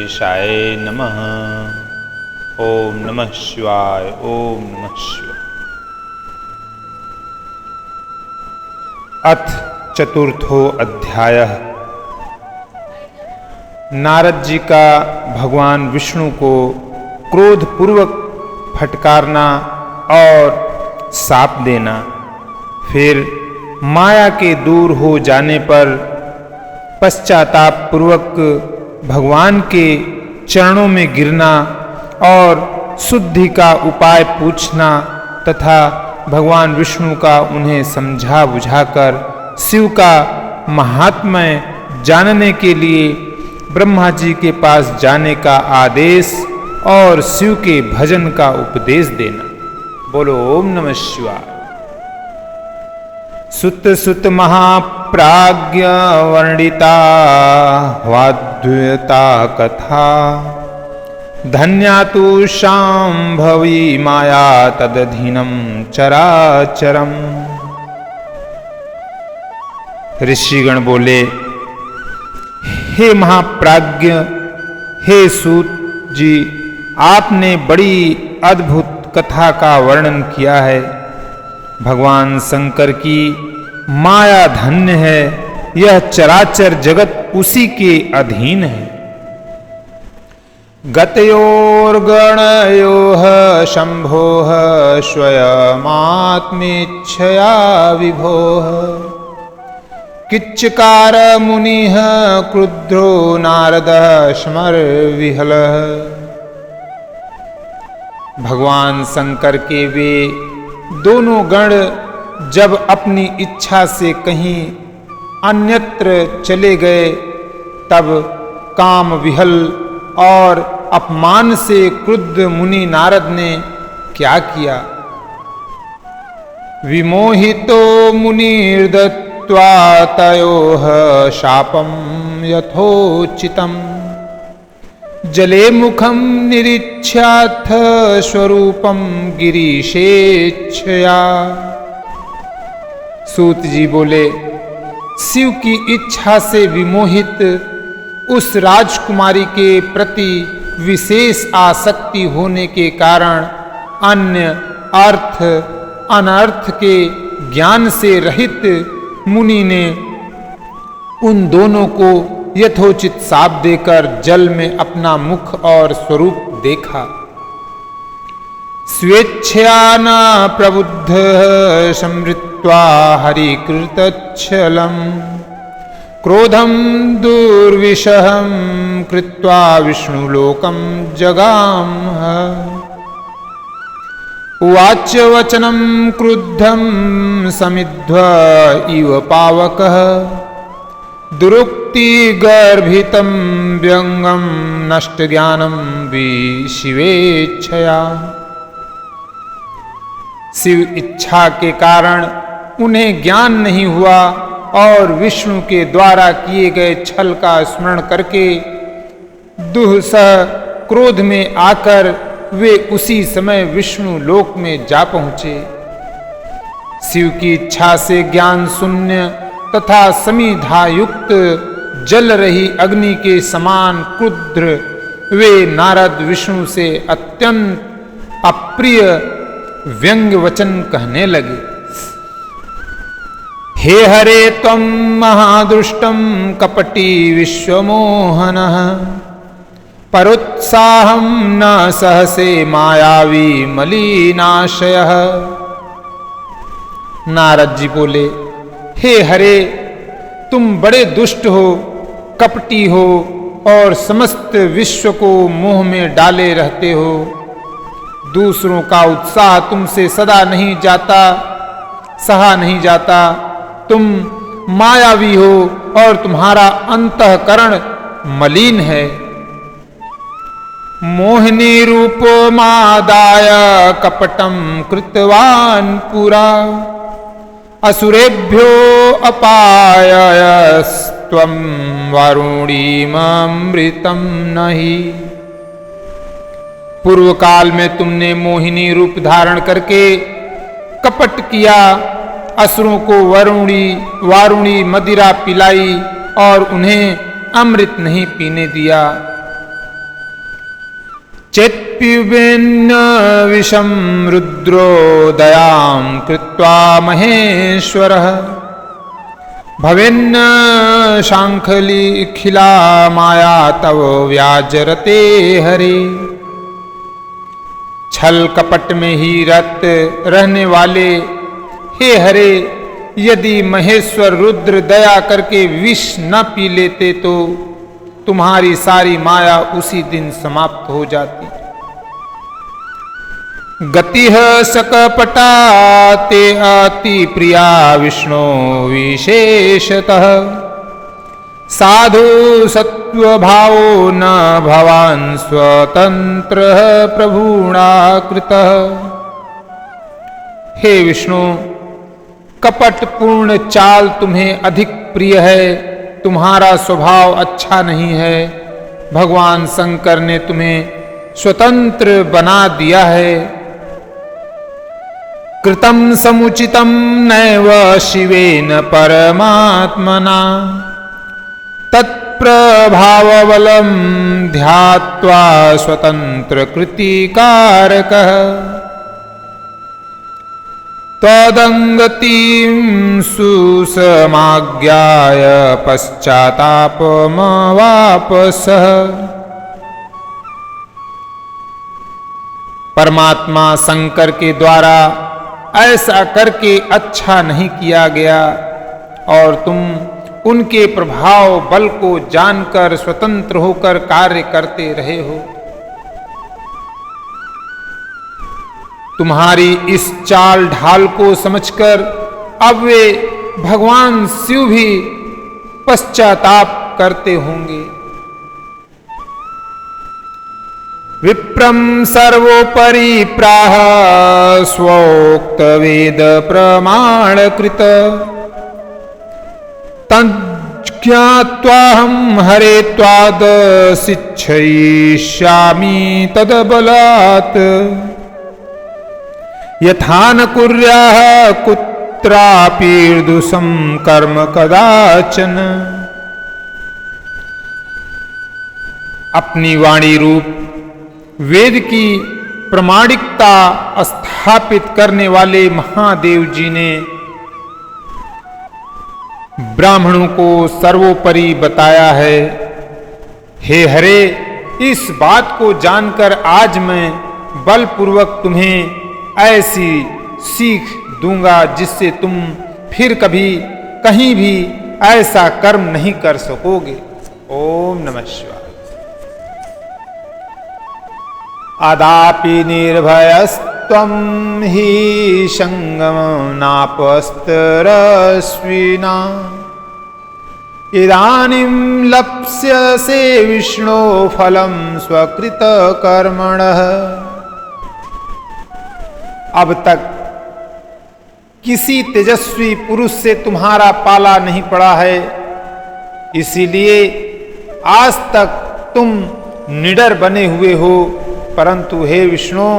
गणेशाय नमः। ओम नमः शिवाय। ओम नमः शिवाय। अथ चतुर्थो अध्यायः। नारद जी का भगवान विष्णु को क्रोधपूर्वक फटकारना और शाप देना, फिर माया के दूर हो जाने पर पश्चाताप पूर्वक भगवान के चरणों में गिरना और शुद्धि का उपाय पूछना तथा भगवान विष्णु का उन्हें समझा बुझाकर शिव का महात्म्य जानने के लिए ब्रह्मा जी के पास जाने का आदेश और शिव के भजन का उपदेश देना। बोलो ओम नमः शिवाय। सुत सुत महाप्राज्ञ वर्णिता वाद्यता कथा, धन्या तु शांभवी माया तदधीनम चराचरम। ऋषिगण बोले, हे महाप्राज्ञ, हे सूत जी, आपने बड़ी अद्भुत कथा का वर्णन किया है। भगवान शंकर की माया धन्य है, यह चराचर जगत उसी के अधीन है। गतयोर्गणयोः शंभोः स्वयमात्मेच्छया विभोः, किच्चकार मुनिः क्रुद्धो नारदः स्मरविहलः। भगवान शंकर के वे दोनों गण जब अपनी इच्छा से कहीं अन्यत्र चले गए, तब काम विहल और अपमान से क्रुद्ध मुनि नारद ने क्या किया? विमोहितो मुनिर्दत्त्वा तयोः शापं यथोचितं, जले मुखं निरीक्ष्याथ स्वरूपम गिरीशेच्छया। सूत जी बोले, शिव की इच्छा से विमोहित उस राजकुमारी के प्रति विशेष आसक्ति होने के कारण अन्य अर्थ अनर्थ के ज्ञान से रहित मुनि ने उन दोनों को यथोचित शाप देकर जल में अपना मुख और स्वरूप देखा। स्वेच्छया न प्रबुद्ध समृत्वा हरिकृतच्छलम्, क्रोधं दुर्विषहं कृत्वा विष्णुलोकं जगामः। उवाच वचनं क्रुद्धं समिध्वा इव पावकः, दुरुक्ति गर्भितं व्यंगम नष्ट ज्ञानम विशिवेच्छया। शिव इच्छा के कारण उन्हें ज्ञान नहीं हुआ और विष्णु के द्वारा किए गए छल का स्मरण करके दुःसह क्रोध में आकर वे उसी समय विष्णु लोक में जा पहुंचे। शिव की इच्छा से ज्ञान शून्य तथा समिधायुक्त जल रही अग्नि के समान क्रुद्ध वे नारद विष्णु से अत्यंत अप्रिय व्यंग्य वचन कहने लगे। हे हरे त्वं महादुष्टं कपटी विश्वमोहनः, परोत्साहं न सहसे मायावी मलिनाशयः। नारद जी बोले, हे हरे, तुम बड़े दुष्ट हो, कपटी हो और समस्त विश्व को मोह में डाले रहते हो। दूसरों का उत्साह तुमसे सदा नहीं जाता, सहा नहीं जाता। तुम मायावी हो और तुम्हारा अंतःकरण मलिन है। मोहिनी रूपो मादाय कपटं कृतवान् पुरा, असुरेभ्यो अपायस्त्वं वारुणीममृतं नहि। पूर्व काल में तुमने मोहिनी रूप धारण करके कपट किया, असुरों को वारुणी मदिरा पिलाई और उन्हें अमृत नहीं पीने दिया। चेत्पिबेन्न विषं रुद्रो दयां कृत्वा महेश्वरः भवेन्न शांखलिखिला माया तव व्याजरते हरे। छल कपट में ही रत रहने वाले हे हरे, यदि महेश्वर रुद्र दया करके विष न पी लेते तो तुम्हारी सारी माया उसी दिन समाप्त हो जाती। गतिः सकपटा ते अति प्रिया विष्णु विशेषतः साधु सत्वभावो न भवान् स्वतंत्रः प्रभुणा कृतः। हे विष्णु, कपट पूर्ण चाल तुम्हें अधिक प्रिय है, तुम्हारा स्वभाव अच्छा नहीं है। भगवान शंकर ने तुम्हें स्वतंत्र बना दिया है। कृतं समुचितं नैव शिवेन परमात्मना तत्प्रभावबलं ध्यात्वा स्वतंत्र कृतिकारकः तदंगतिं सुसमाज्ञाय पश्चातापमवापसः। परमात्मा शंकर के द्वारा ऐसा करके अच्छा नहीं किया गया और तुम उनके प्रभाव बल को जानकर स्वतंत्र होकर कार्य करते रहे हो। तुम्हारी इस चाल ढाल को समझकर अब वे भगवान शिव भी पश्चाताप करते होंगे। विप्रं सर्वोपरि प्राह स्वोक्त वेद प्रमाणकृत तज्ज्ञात्वाहं हरे त्वाद शिक्षयिष्यामि तदबलात् यथा न कुर्याः कुत्रापीर्दुषं कर्म कदाचन। अपनी वाणी रूप वेद की प्रामाणिकता स्थापित करने वाले महादेव जी ने ब्राह्मणों को सर्वोपरि बताया है। हे हरे, इस बात को जानकर आज मैं बलपूर्वक तुम्हें ऐसी सीख दूंगा जिससे तुम फिर कभी कहीं भी ऐसा कर्म नहीं कर सकोगे। ओम नमः शिवाय। अदापि निर्भयस्त्वं हि संगमनापस्तरस्विना इदानीं लप्स्यसे विष्णो फलं स्वकृत कर्मणः। अब तक किसी तेजस्वी पुरुष से तुम्हारा पाला नहीं पड़ा है, इसीलिए आज तक तुम निडर बने हुए हो। परंतु हे विष्णु,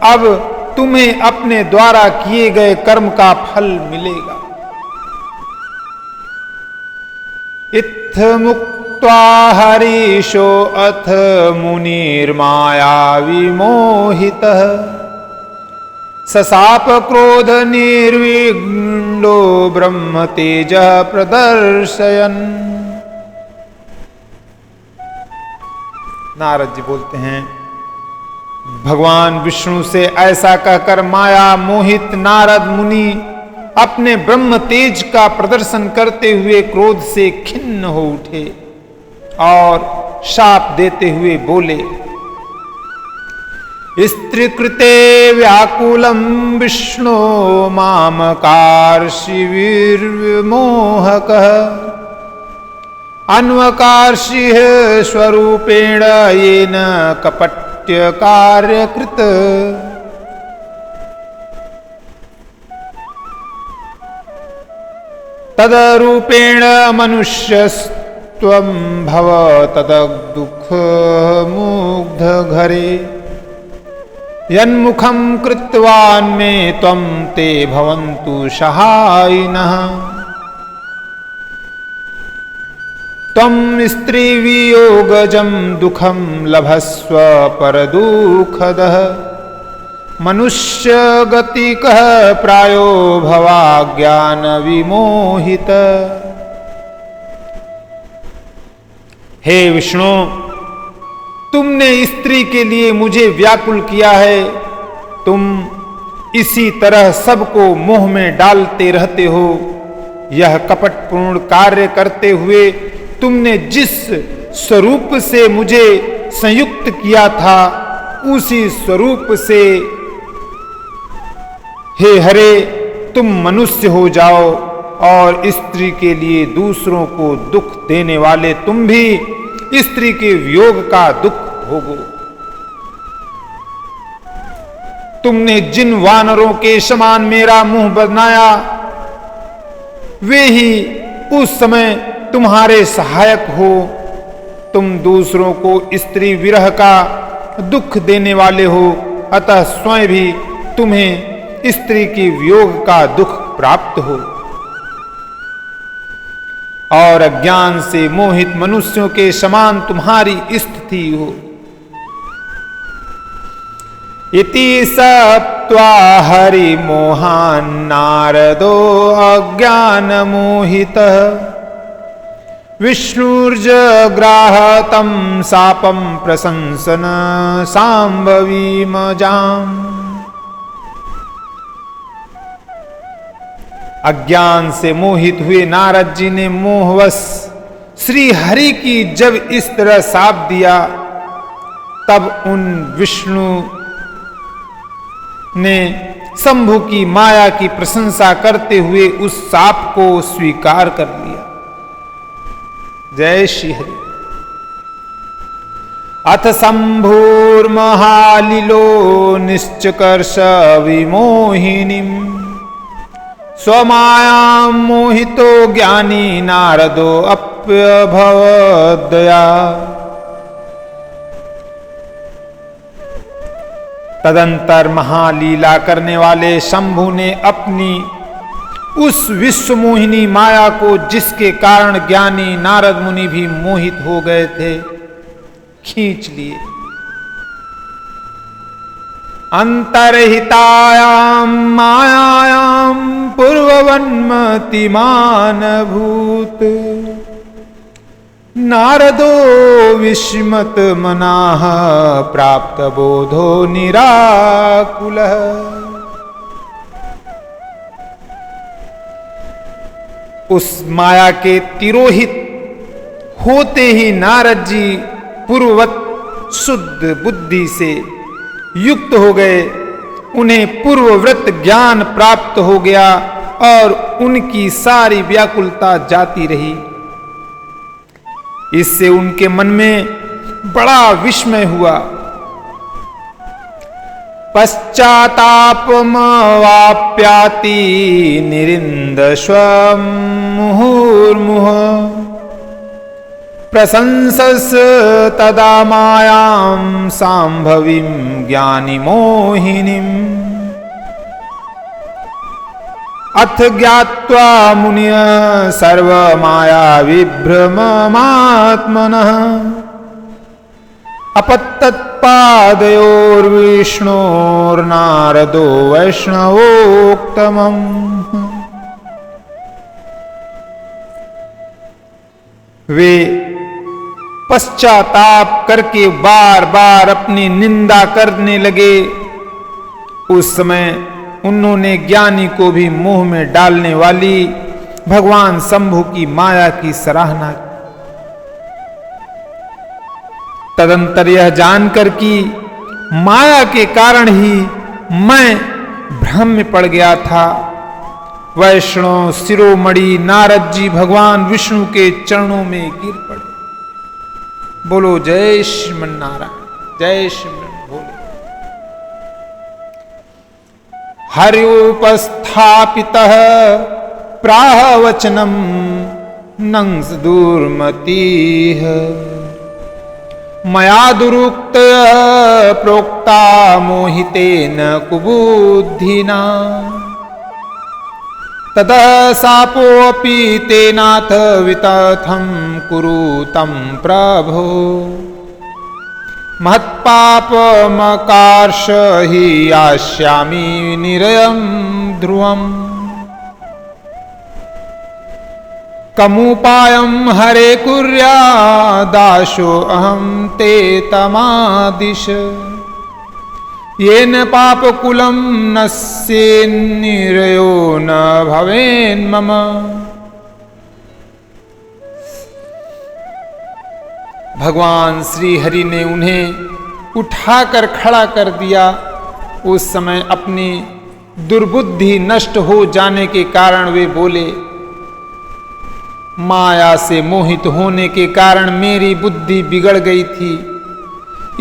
अब तुम्हें अपने द्वारा किए गए कर्म का फल मिलेगा। इत्थ मुक्त्वा हरीशो अथ मुनिर्माया विमोहितः ससाप क्रोध निर्विघ्नो ब्रह्म तेजः प्रदर्शयन्। नारद जी बोलते हैं, भगवान विष्णु से ऐसा कहकर माया मोहित नारद मुनि अपने ब्रह्म तेज का प्रदर्शन करते हुए क्रोध से खिन्न हो उठे और शाप देते हुए बोले, स्त्रीकृते व्याकुलं विष्णु मामकार्षिविर्मोहकः अन्वकार्षिः स्वरूपेण येन कपट्य कार्यकृत। तदरूपेण मनुष्यस्त्वं भव तदुःख मुग्ध घरे यन्मुखं कृत्वान्मे त्वं ते भवन्तु सहायिनः। त्वं स्त्री वियोगजं दुखं लभस्व परदुःखदः मनुष्य गतिकः प्रायो भवाज्ञान विमोहित। हे विष्णु, तुमने स्त्री के लिए मुझे व्याकुल किया है। तुम इसी तरह सबको मोह में डालते रहते हो। यह कपटपूर्ण कार्य करते हुए तुमने जिस स्वरूप से मुझे संयुक्त किया था, उसी स्वरूप से हे हरे तुम मनुष्य हो जाओ और स्त्री के लिए दूसरों को दुख देने वाले तुम भी स्त्री के वियोग का दुख भोगो। तुमने जिन वानरों के समान मेरा मुंह बनाया, वे ही उस समय तुम्हारे सहायक हो। तुम दूसरों को स्त्री विरह का दुख देने वाले हो, अतः स्वयं भी तुम्हें स्त्री के वियोग का दुख प्राप्त हो और अज्ञान से मोहित मनुष्यों के समान तुम्हारी स्थिति हो। इति सप्त्वा हरि मोहान् नारदो अज्ञान मोहितः विष्णुर्जग्राह तं शापं प्रशंसन शाम्भवीमजाम्। अज्ञान से मोहित हुए नारद जी ने मोहवश श्री हरि की जब इस तरह शाप दिया, तब उन विष्णु ने शंभु की माया की प्रशंसा करते हुए उस शाप को स्वीकार कर लिया। जय श्री हरि। अथ शंभुर्महालिलो निश्चकर्ष विमोहिनीम् स्वमायां मोहितो ज्ञानी नारदो अप्यभवद्दया। तदंतर महालीला करने वाले शंभु ने अपनी उस विश्वमोहिनी माया को, जिसके कारण ज्ञानी नारद मुनि भी मोहित हो गए थे, खींच लिए। अंतर्हितायां मायायां पूर्ववन्मतिमानभूत नारदो विस्मत मनाः प्राप्त बोधो निराकुलः। उस माया के तिरोहित होते ही नारद जी पूर्ववत शुद्ध बुद्धि से युक्त हो गए। उन्हें पूर्वव्रत ज्ञान प्राप्त हो गया और उनकी सारी व्याकुलता जाती रही। इससे उनके मन में बड़ा विस्मय हुआ। पश्चातापमवाप्याति निरिंद स्वं मुहुर्मुहुः प्रशंसस तदा मायां शाम्भवीं ज्ञानी मोहिनीम्। अथ ज्ञात्वा मुनिय सर्वमाया विभ्रममात्मनः अपतत्पादयोर्विष्णोर्नारदो वैष्णवोक्तमम्। वे पश्चाताप करके बार बार अपनी निंदा करने लगे। उस समय उन्होंने ज्ञानी को भी मोह में डालने वाली भगवान शंभु की माया की सराहना की। तदंतर यह जानकर कि माया के कारण ही मैं भ्रम में पड़ गया था, वैष्णव शिरोमणि नारद जी भगवान विष्णु के चरणों में गिर पड़े। बोलो जय श्रीमन नारायण, जय श्रीमन भोले। हर्योपस्थापितः प्राह वचनम नंस दुर्मतिः मया दुरुक्त प्रोक्ता मोहितेन कुबुद्धिना ततः शापोऽपि तेनाथ वितथं कुरु तं प्रभो महत्पापमकार्ष हि यास्यामि निरयं ध्रुवम् कमुपायं हरे कुर्यादाशो अहं ते तमादिश येन पापकुलं नश्येन्निरयो न भवेन्मम। भगवान श्री हरि ने उन्हें उठाकर खड़ा कर दिया। उस समय अपनी दुर्बुद्धि नष्ट हो जाने के कारण वे बोले, माया से मोहित होने के कारण मेरी बुद्धि बिगड़ गई थी,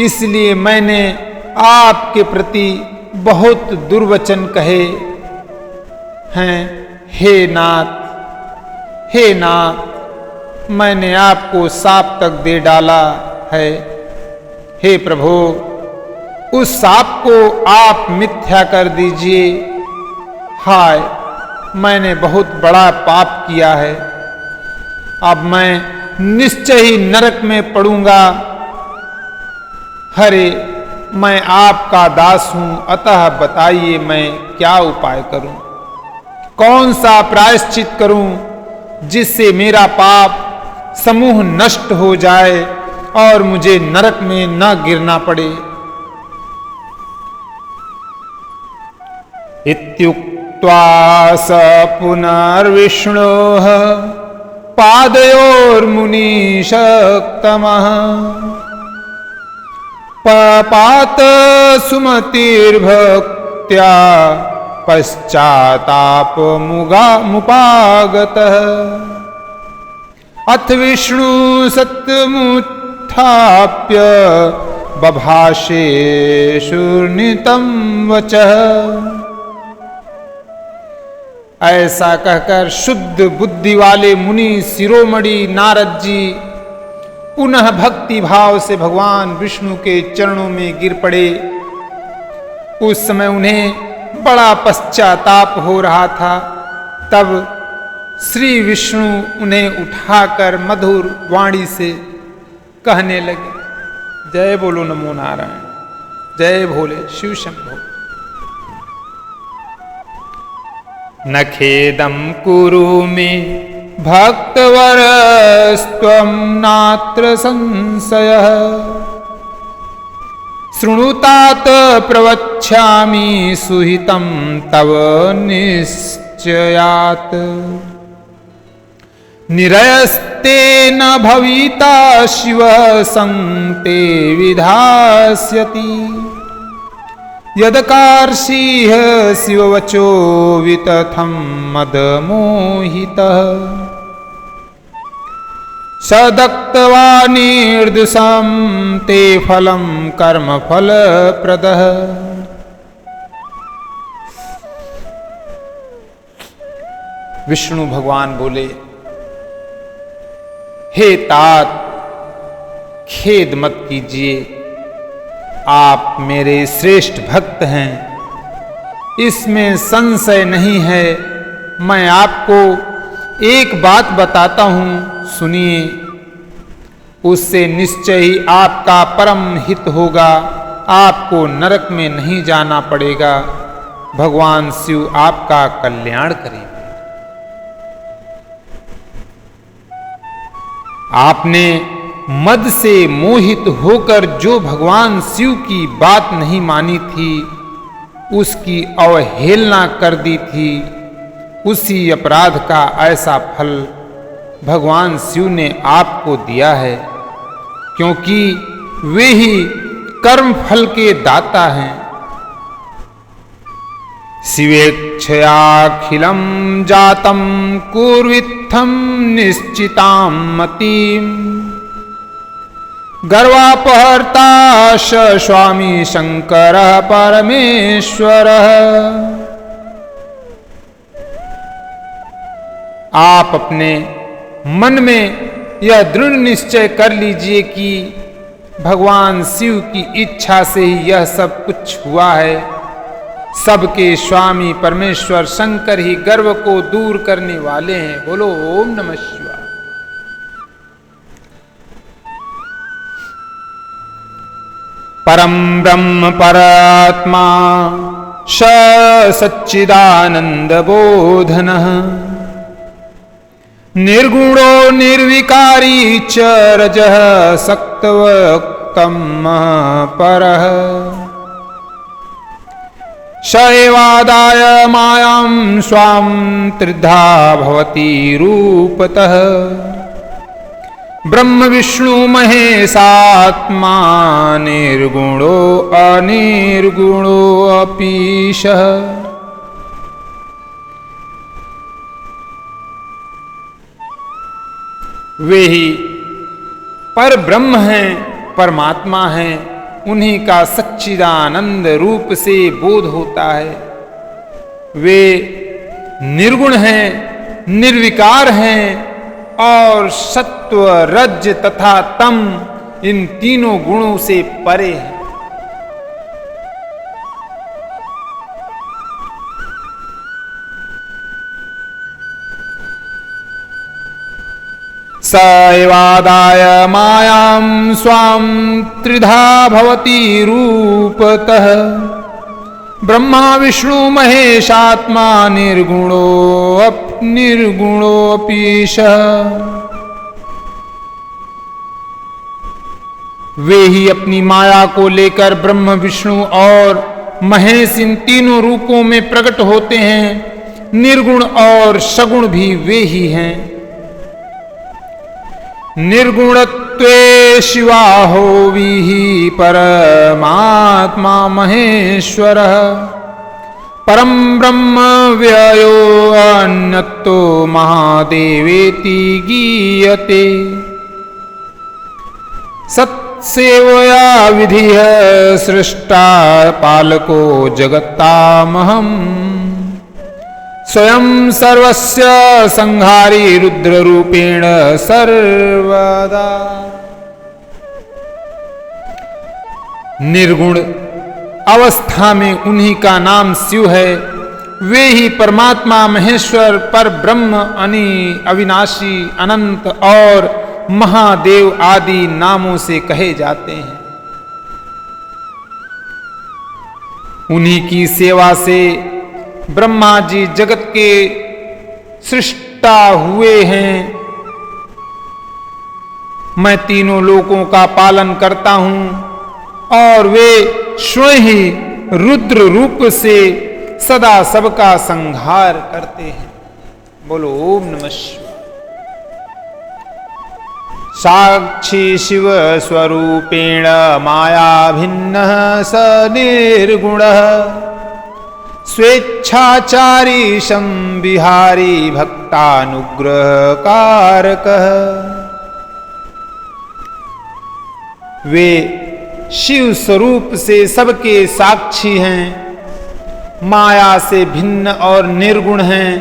इसलिए मैंने आपके प्रति बहुत दुर्वचन कहे हैं। हे नाथ, मैंने आपको साप तक दे डाला है। हे प्रभु, उस साप को आप मिथ्या कर दीजिए। हाय, मैंने बहुत बड़ा पाप किया है, अब मैं निश्चय ही नरक में पड़ूंगा। हरे, मैं आपका दास हूं, अतः बताइए मैं क्या उपाय करूं, कौन सा प्रायश्चित करूं जिससे मेरा पाप समूह नष्ट हो जाए और मुझे नरक में न गिरना पड़े। इत्युक्त्वा स पुनर्विष्णोः पादयोर्मुनिशक्तमः पपात सुमतिर्भक्त्या पश्चातापमुपागतः अथ विष्णु सत्यमुत्थाप्य बभाषे शूर्णितं वचः। ऐसा कहकर शुद्ध बुद्धि वाले मुनि शिरोमणि नारद जी पुनः भक्ति भाव से भगवान विष्णु के चरणों में गिर पड़े। उस समय उन्हें बड़ा पश्चाताप हो रहा था। तब श्री विष्णु उन्हें उठाकर मधुर वाणी से कहने लगे, जय बोलो नमो नारायण, जय भोले शिव शंभो। न खेदं कुरु मे भक्तवरस्त्वं नात्र संशयः शृणुतात प्रवक्ष्यामि सुहितं तव निश्चयात् निरयस्ते न भविता शिव संते विधास्यति यदकार्षीह शिववचो वितथं मदमोहितः सदक्त्वा निर्दुषं ते फलं कर्म फलप्रदः। विष्णु भगवान बोले, हे तात, खेद मत कीजिए, आप मेरे श्रेष्ठ भक्त हैं, इसमें संशय नहीं है। मैं आपको एक बात बताता हूं, सुनिए, उससे निश्चय ही आपका परम हित होगा, आपको नरक में नहीं जाना पड़ेगा, भगवान शिव आपका कल्याण करेंगे। आपने मद से मोहित होकर जो भगवान शिव की बात नहीं मानी थी, उसकी अवहेलना कर दी थी, उसी अपराध का ऐसा फल भगवान शिव ने आपको दिया है, क्योंकि वे ही कर्म फल के दाता हैं। शिवेच्छयाखिलं जातं कुर्वित्थं निश्चितां मतिं गर्वापहर्ता स्वामी शंकरः परमेश्वरः। आप अपने मन में यह दृढ़ निश्चय कर लीजिए कि भगवान शिव की इच्छा से ही यह सब कुछ हुआ है। सबके स्वामी परमेश्वर शंकर ही गर्व को दूर करने वाले हैं। बोलो ओम नमः शिवाय। परम ब्रह्म परात्मा सच्चिदानंद बोधनः निर्गुणो निर्विकारी च रजः सत्त्वोक्तम् परः स एवादाय मायां स्वां त्रिधा भवति रूपतः ब्रह्म विष्णु महेशात्मा निर्गुणो अनिर्गुणो अपीशः। वे ही पर ब्रह्म हैं, परमात्मा हैं, उन्हीं का सच्चिदानंद रूप से बोध होता है। वे निर्गुण हैं, निर्विकार हैं और सत्व रज तथा तम इन तीनों गुणों से परे हैं। स एवादाय मायां स्वां त्रिधा भवति रूपतः ब्रह्मा विष्णु महेशात्मा निर्गुणो निर्गुणोऽपीशः। वे ही अपनी माया को लेकर ब्रह्म विष्णु और महेश इन तीनों रूपों में प्रकट होते हैं। निर्गुण और सगुण भी वे ही हैं। निर्गुणत्वे शिवाहो विहि परमात्मा महेश्वरः परम ब्रह्म व्ययो अन्यतो महादेवेति गीयते सत्सेवया विधिः सृष्टा पालको जगत्तामहम् स्वयं सर्वस्य संहारी रुद्र रूपेण सर्वदा। निर्गुण अवस्था में उन्हीं का नाम शिव है। वे ही परमात्मा महेश्वर पर ब्रह्म अविनाशी अनंत और महादेव आदि नामों से कहे जाते हैं। उन्हीं की सेवा से ब्रह्मा जी जगत के सृष्टा हुए हैं। मैं तीनों लोकों का पालन करता हूं और वे स्वयं ही रुद्र रूप से सदा सबका संहार करते हैं। बोलो ओम नमः शिवाय। साक्षी शिव स्वरूपेण माया भिन्नः स निर्गुणः स्वेच्छाचारी संविहारी भक्तानुग्रह कारकः। वे शिव स्वरूप से सबके साक्षी हैं, माया से भिन्न और निर्गुण हैं।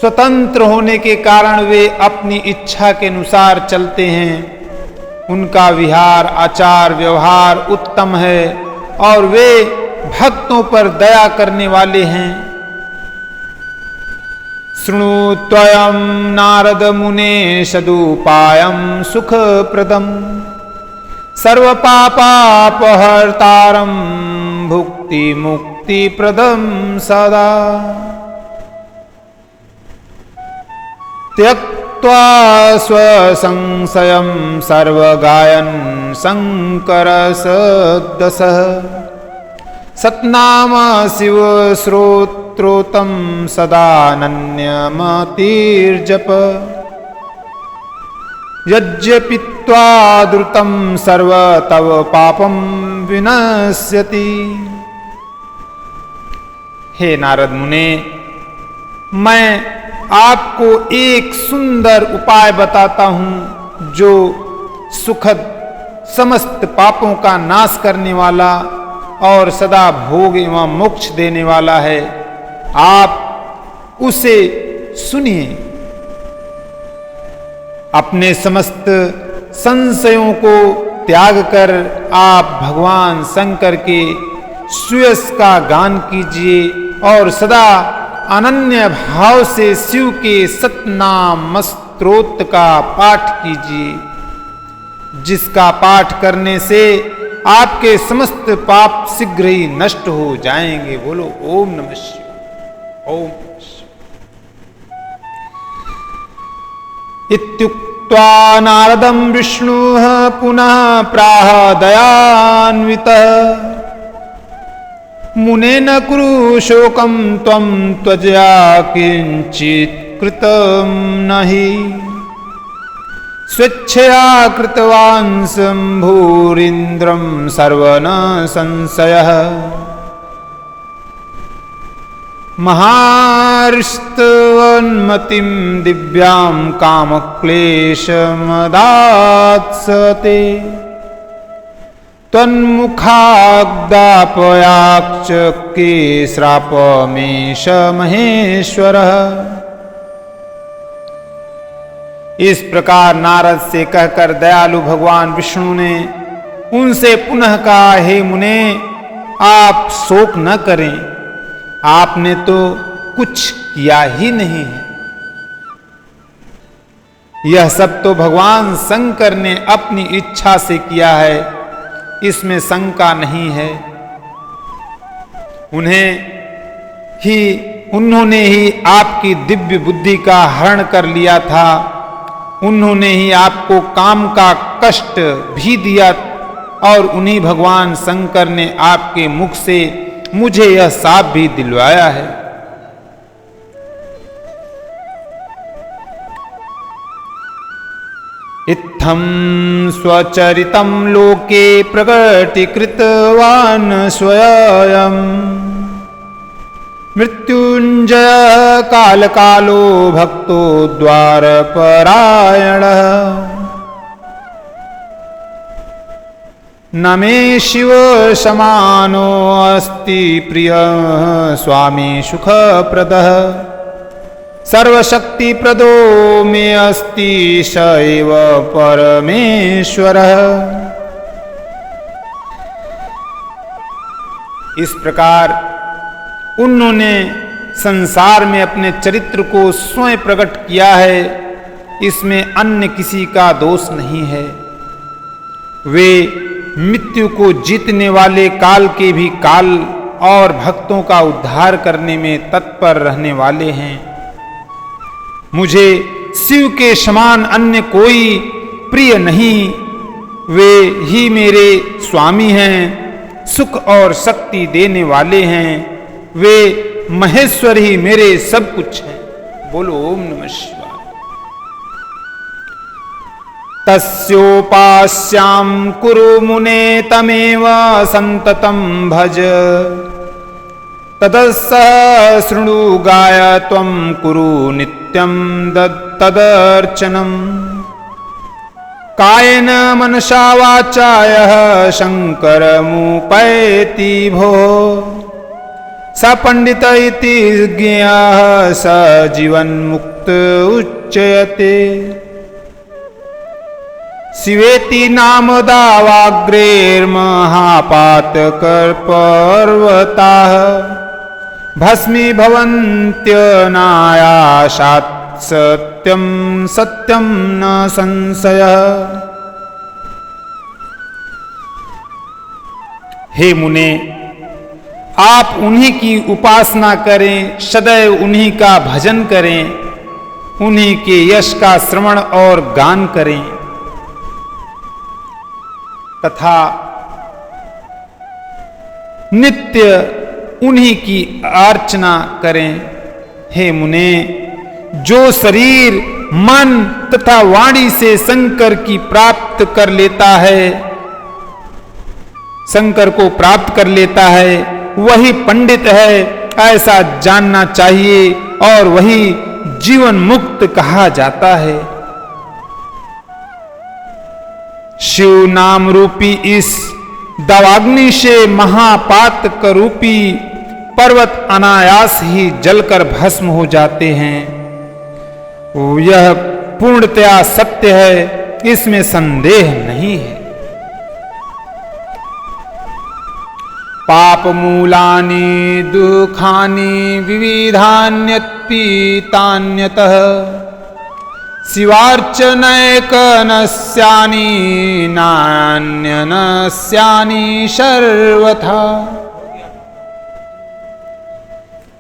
स्वतंत्र होने के कारण वे अपनी इच्छा के अनुसार चलते हैं। उनका विहार आचार व्यवहार उत्तम है और वे भक्तों पर दया करने वाले हैं। शृणु त्वयं नारद मुने सदुपायं सुखप्रदं सर्व पापापहर्तारं भुक्ति मुक्तिप्रदं सदा। त्यक्त्वा स्वसंशयं सर्वगायन् शंकर सद्दसः सत्नाम शिव श्रोत्रोतं सदानन्यमतिर्जप यज्ञपित्वा द्रुतं सर्व तव पापं विनश्यति। हे नारद मुने, मैं आपको एक सुंदर उपाय बताता हूं जो सुखद समस्त पापों का नाश करने वाला और सदा भोग एवं मोक्ष देने वाला है। आप उसे सुनिए। अपने समस्त संशयों को त्याग कर आप भगवान शंकर के सुयश का गान कीजिए और सदा अनन्य भाव से शिव के सतनाम स्तोत्र का पाठ कीजिए, जिसका पाठ करने से आपके समस्त पाप शीघ्र ही नष्ट हो जाएंगे। बोलो ओम नमः शिवाय। ओम नमः शिवाय। इत्युक्त्वा नारदं विष्णुः पुनः प्राह दयान्वितः मुने न कुरु शोकं त्वं त्वजया किंचित् कृतं नहि स्वेच्छया कृतवान् शम्भुरिन्द्रं सर्वन संशयः महार्षवन्मतिं दिव्यां कामक्लेशमदात्सते त्वन्मुखाग्दापयाच्चके श्रापमेष महेश्वरः। इस प्रकार नारद से कहकर दयालु भगवान विष्णु ने उनसे पुनः कहा, हे मुने, आप शोक न करें, आपने तो कुछ किया ही नहीं है। यह सब तो भगवान शंकर ने अपनी इच्छा से किया है, इसमें शंका नहीं है। उन्होंने ही आपकी दिव्य बुद्धि का हरण कर लिया था, उन्होंने ही आपको काम का कष्ट भी दिया और उन्हीं भगवान शंकर ने आपके मुख से मुझे यह शाप भी दिलवाया है। इत्थं स्वचरितं लोके प्रकटीकृतवान् स्वयं मृत्युंजय कालकालो भक्तो द्वारपरायणः न मे शिव समानो अस्ति प्रियः स्वामी सुखप्रदः सर्वशक्तिप्रदो मे अस्ति स एव परमेश्वरः। इस प्रकार उन्होंने संसार में अपने चरित्र को स्वयं प्रकट किया है, इसमें अन्य किसी का दोष नहीं है। वे मृत्यु को जीतने वाले काल के भी काल और भक्तों का उद्धार करने में तत्पर रहने वाले हैं। मुझे शिव के समान अन्य कोई प्रिय नहीं, वे ही मेरे स्वामी हैं, सुख और शक्ति देने वाले हैं, वे महेश्वर ही मेरे सब कुछ हैं। बोलो ओम नमः शिवाय। तस्योपास्यां कुरु मुने तमेव संततं भज ततः शृणु गाय त्वं कुरु नित्यं तदर्चनम् कायेन मनसा वाचा यः शंकरमुपैति भो स पंडित इति ज्ञेयः स जीवन्मुक्त उच्यते। शिवेति नाम दावाग्रेर्महापातकपर्वताः भस्मीभवन्त्यनायासात् सत्यं सत्यं न संशयः। हे मुने, आप उन्हीं की उपासना करें, सदैव उन्हीं का भजन करें, उन्हीं के यश का श्रवण और गान करें तथा नित्य उन्हीं की अर्चना करें। हे मुने, जो शरीर मन तथा वाणी से शंकर की प्राप्त कर लेता है, शंकर को प्राप्त कर लेता है, वही पंडित है ऐसा जानना चाहिए और वही जीवन मुक्त कहा जाता है। शिव नाम रूपी इस दावाग्नि से महापातक रूपी पर्वत अनायास ही जलकर भस्म हो जाते हैं। यह पूर्णतया सत्य है, इसमें संदेह नहीं है। पापमूलानि दुःखानि विविधान्यत्पीतान्यतः शिवार्चनैकनस्यानि नान्यनस्यानि सर्वथा।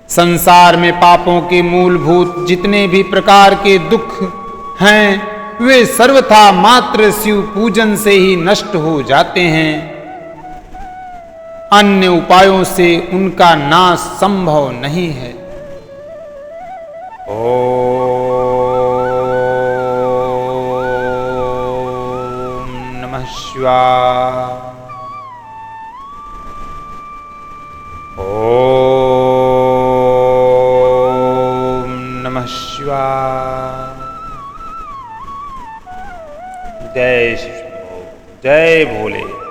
संसार में पापों के मूलभूत जितने भी प्रकार के दुख हैं वे सर्वथा मात्र शिव पूजन से ही नष्ट हो जाते हैं। अन्य उपायों से उनका नाश संभव नहीं है। ओम नमः शिवाय। ओम नमः शिवाय। जय श्री जय भोले।